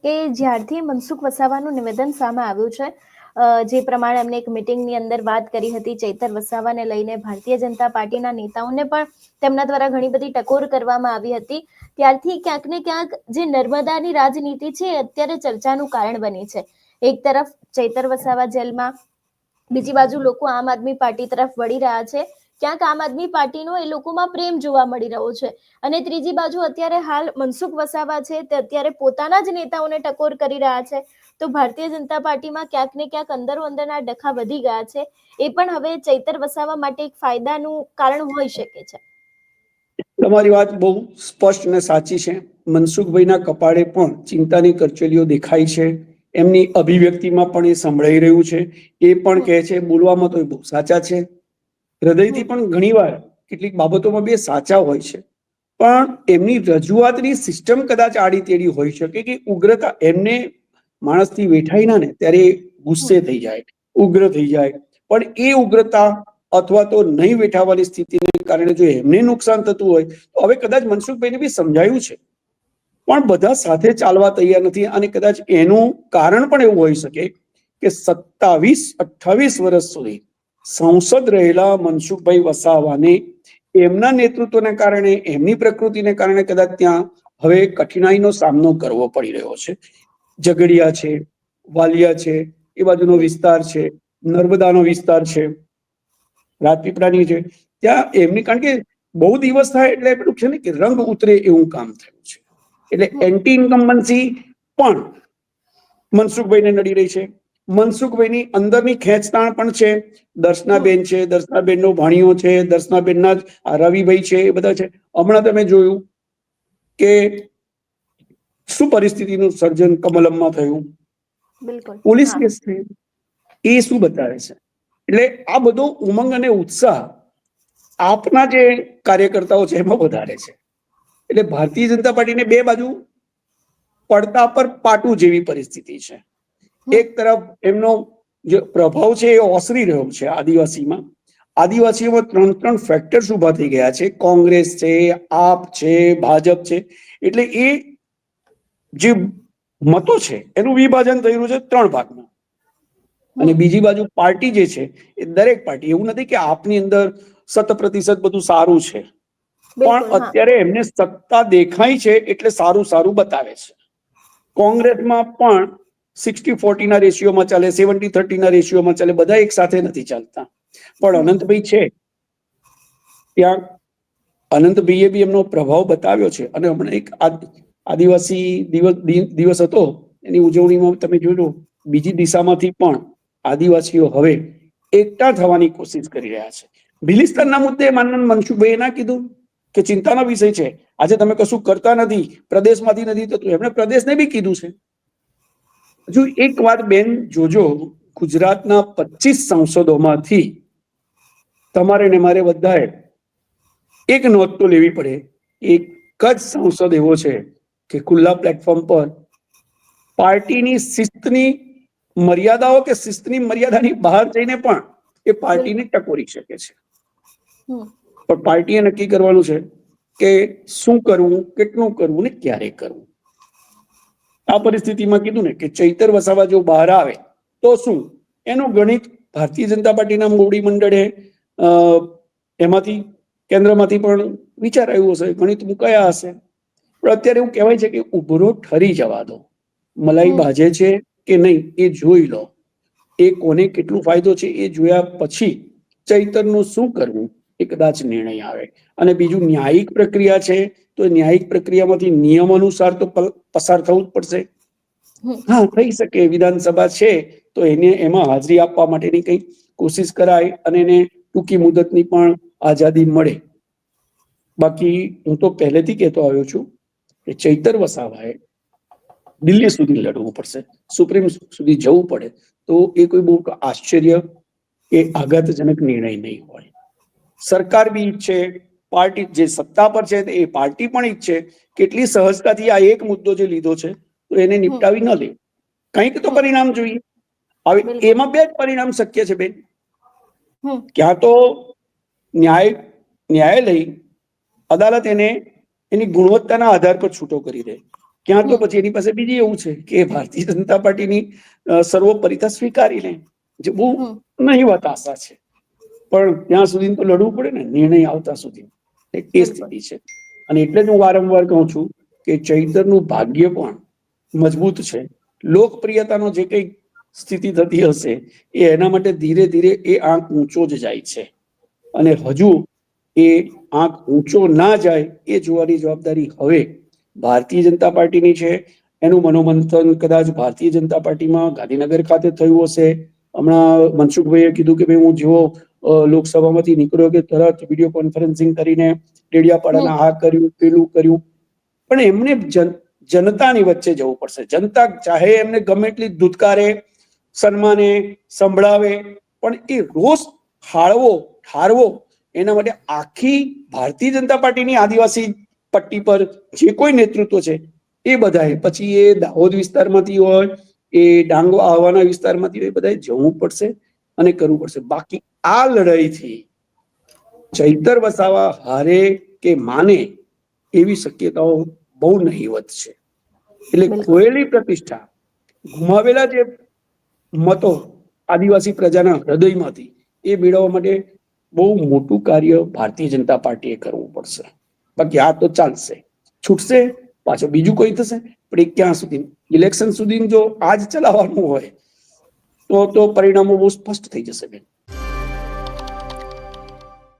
કે જ્યારથી મનસુખ વસાવાનું નિવેદન સામે આવ્યું છે, જે પ્રમાણે એમને એક મિટિંગની અંદર વાત કરી હતી ચૈતર વસાવાને લઈને, ભારતીય જનતા પાર્ટીના નેતાઓને પણ તેમના દ્વારા ઘણી બધી ટકોર કરવામાં આવી હતી, ત્યારથી ક્યાંક ને ક્યાંક જે નર્મદાની રાજનીતિ છે અત્યારે ચર્ચાનું કારણ બની છે. એક તરફ ચૈતર વસાવા જેલમાં, બીજી બાજુ લોકો આમ આદમી પાર્ટી તરફ વળી રહ્યા છે, ક્યાંક આમ આદમી પાર્ટીનો એ લોકોમાં પ્રેમ જોવા મળી રહ્યો છે, અને ત્રીજી બાજુ અત્યારે હાલ મનસુખ વસાવા છે તે અત્યારે પોતાના જ નેતાઓને ટકોર કરી રહ્યા છે. તો ભારતીય જનતા પાર્ટીમાં ક્યાંક ને ક્યાંક અંદરો અંદરના ડખા વધી ગયા છે. એ પણ હવે ચૈતર વસાવા માટે એક ફાયદાનું કારણ હોઈ શકે છે. તમારી વાત બહુ સ્પષ્ટ અને સાચી છે. મનસુખભાઈના કપાળે પણ ચિંતાની કરચલીઓ દેખાય છે. એમની અભિવ્યક્તિમાં પણ એ સંભળાઈ રહ્યું છે. એ પણ કહે છે, બોલવામાં તો એ બહુ સાચા છે, હૃદયથી પણ ઘણીવાર કેટલીક બાબતોમાં બે સાચા હોય છે, પણ એમની રજૂઆતની સિસ્ટમ કદાચ આડી તેડી હોઈ શકે કે ઉગ્રતા એમને માણસથી વેઠાય ના ને ત્યારે ગુસ્સે થઈ જાય, ઉગ્ર થઈ જાય, પણ એ ઉગ્રતા અથવા તો નહીં વેઠાવાની સ્થિતિને કારણે જો એમને નુકસાન થતું હોય તો હવે કદાચ મનસુખભાઈને બી સમજાયું છે, પણ બધા સાથે ચાલવા તૈયાર નથી. અને કદાચ એનું કારણ પણ એવું હોઈ શકે કે 27-28 વર્ષ સુધી સંસદ રહેલા મનસુખભાઈ વસાવાને એમના નેતૃત્વને કારણે, એમની પ્રકૃતિને કારણે કદાચ ત્યાં હવે કઠિનાઈનો સામનો કરવો પડી રહ્યો છે. ઝઘડિયા છે, વાલિયા છે, એ બાજુનો વિસ્તાર છે, નર્મદાનો વિસ્તાર છે, રાજપીપળાની છે, ત્યાં એમની કારણ કે બહુ દિવસ થાય એટલે પેલું છે ને કે રંગ ઉતરે એવું કામ થયું છે. એટલે એન્ટી ઇન્કમ્બન્સી પણ મનસુખભાઈને નડી રહી છે. મનસુખભાઈની અંદરની ખેંચતાણ પણ છે. દર્શનાબેન છે, દર્શનાબેનનો ભાણિયો છે, દર્શનાબેનના રવિભાઈ છે, એ બધા છે. હમણાં તમે જોયું કે શું પરિસ્થિતિનું સર્જન કમલમમાં થયું, પોલીસ કેસ થયું. એ શું બતાવે છે? એટલે આ બધો ઉમંગ અને ઉત્સાહ આપના જે કાર્યકર્તાઓ છે એમાં વધારે છે. એટલે ભારતીય જનતા પાર્ટીને બે બાજુ પડતા પર પાટું જેવી પરિસ્થિતિ છે. એક તરફ એમનો જે પ્રભાવ છે એ ઓસરી રહ્યો છે આદિવાસીમાં. આદિવાસીઓમાં 3 ફેક્ટર્સ ઉભા થઈ ગયા છે. કોંગ્રેસ છે, આપ છે, ભાજપ છે. એટલે એ જે મતો છે એનું વિભાજન થયેલું છે 3 ભાગમાં. અને બીજી બાજુ પાર્ટી જે છે એ દરેક પાર્ટી, એવું નથી કે આપની અંદર 100% બધું સારું છે, પણ અત્યારે એમને સત્તા દેખાય છે એટલે સારું સારું બતાવે છે. કોંગ્રેસમાં પણ 60-40 ના રેશિયોમાં ચાલે, 70-30 ના રેશિયોમાં ચાલે, બધા એક સાથે નથી ચાલતા. પણ અનંતભાઈ છે ત્યાં, અનંતભાઈએ બી એમનો પ્રભાવ બતાવ્યો છે. અને હમણાં એક આદિવાસી દિવસ હતો, એની ઉજવણીમાં તમે જોયું બીજી દિશામાંથી પણ આદિવાસીઓ હવે એકઠા થવાની કોશિશ કરી રહ્યા છે. ભિલિસ્તાનના મુદ્દે માનનીય મનસુખભાઈએ ના કીધું કે ચિંતાનો વિષય છે, આજે તમે કશું કરતા નથી, પ્રદેશમાંથી નથી થતું. એમણે પ્રદેશને બી કીધું છે. હજુ એક વાત બેન જોજો, ગુજરાતના 25 સાંસદોમાંથી તમારે ને મારે બધાએ એક નોંધ તો લેવી પડે. એક જ સાંસદ એવો છે કે ખુલ્લા પ્લેટફોર્મ પર પાર્ટીની શિસ્તની મર્યાદાઓ કે શિસ્તની મર્યાદાની બહાર જઈને પણ એ પાર્ટીને ટકોરી શકે છે. પણ પાર્ટીએ નક્કી કરવાનું છે કે શું કરવું, કેટલું કરવું ને ક્યારે કરવું. આ પરિસ્થિતિમાં કીધું ને કે ચૈતર વસાવા જો બહાર આવે તો શું, એનું ગણિત ભારતીય જનતા પાર્ટીના મોવડી મંડળે એમાંથી કેન્દ્રમાંથી પણ વિચારાયું હશે, ગણિત મુકાયા હશે. પણ અત્યારે એવું કહેવાય છે કે ઉભરો ઠરી જવા દો, મલાઈ બાજે છે કે નહીં એ જોઈ લો. એ કોને કેટલું ફાયદો છે એ જોયા પછી ચૈતરનું શું કરવું એ કદાચ નિર્ણય આવે. અને બીજું ન્યાયિક પ્રક્રિયા છે, તો ન્યાયિક પ્રક્રિયામાંથી નિયમ અનુસાર તો પસાર થવું જ પડશે. હા, થઈ શકે વિધાનસભા છે તો એને એમાં હાજરી આપવા માટેની કઈ કોશિશ કરાય અને એને ટૂંકી મુદતની પણ આઝાદી મળે. બાકી હું તો પહેલેથી કહેતો આવ્યો છું કે ચૈતર વસાવાએ દિલ્હી સુધી લડવું પડશે, સુપ્રીમ સુધી જવું પડે તો એ કોઈ બહુ આશ્ચર્ય કે આઘાતજનક નિર્ણય નહીં હોય. સરકાર બી ઈચ્છે, પાર્ટી જે સત્તા પર છે એ પાર્ટી પણ ઈચ્છે કેટલી સહજતાથી આ એક મુદ્દો જે લીધો છે તો એને નિપટાવી ન લે. કંઈક તો પરિણામ જોઈએ. હવે એમાં બે જ પરિણામ શક્ય છે બેન. ક્યાં તો ન્યાયાલય, અદાલત એને એની ગુણવત્તાના આધાર પર છૂટો કરી દે ક્યાં તો પછી એની પાસે બીજી એવું છે કે ભારતીય જનતા પાર્ટીની સર્વોપરિતા સ્વીકારી લે, જે બહુ નહીવત આશા છે, પણ ત્યાં સુધી તો લડવું પડે ને, નિર્ણય આવતા સુધી. એ સ્થિતિ છે. અને એટલે જ હું વારંવાર કહું છું કે ચૈતરનું ભાગ્ય પણ મજબૂત છે. લોકપ્રિયતાનો જે કઈ સ્થિતિ થતી હશે એ એના માટે ધીરે ધીરે એ આંક ઊંચો જ જાય છે, અને હજુ એ આંક ઊંચો ના જાય એ જોવાની જવાબદારી હવે ભારતીય જનતા પાર્ટીની છે. એનું મનોમંથન કદાચ ભારતીય જનતા પાર્ટીમાં ગાંધીનગર ખાતે થયું હશે. હમણાં મનસુખભાઈએ કીધું કે ભાઈ હું જેવો લોકસભામાંથી નીકળ્યો કે તરત વિડીયો કોન્ફરન્સિંગ કરીને ડેડિયાપાડાના આ કર્યું પેલું કર્યું, પણ એમને જનતાની વચ્ચે જવું પડશે. જનતા ચાહે એમને ગમે એટલી ધુતકારે, સન્માને, સંભળાવે, પણ એ રોષ ઠારવો એના માટે આખી ભારતીય જનતા પાર્ટીની આદિવાસી પટ્ટી પર જે કોઈ નેતૃત્વ છે એ બધાએ, પછી એ દાહોદ વિસ્તારમાંથી હોય, એ ડાંગ આહવાના વિસ્તારમાંથી હોય, એ બધાએ જવું પડશે અને કરવું પડશે. બાકી આ લડાઈથી ચૈતર વસાવા હારે કે માને એવી શક્યતાઓ બહુ નહીવત છે. એટલે ખોયેલી પ્રતિષ્ઠા, ગુમાવેલા જે મતો આદિવાસી પ્રજાના હૃદયમાંથી એ મેળવવા માટે બહુ મોટું કાર્ય ભારતીય જનતા પાર્ટીએ કરવું પડશે. બાકી આ તો ચાલશે, છૂટશે પાછો બીજું કોઈ થશે, પણ એ ક્યાં સુધી? ઇલેક્શન સુધી જો આજ ચલાવવાનું હોય તો પરિણામો બહુ સ્પષ્ટ થઈ જશે બેન.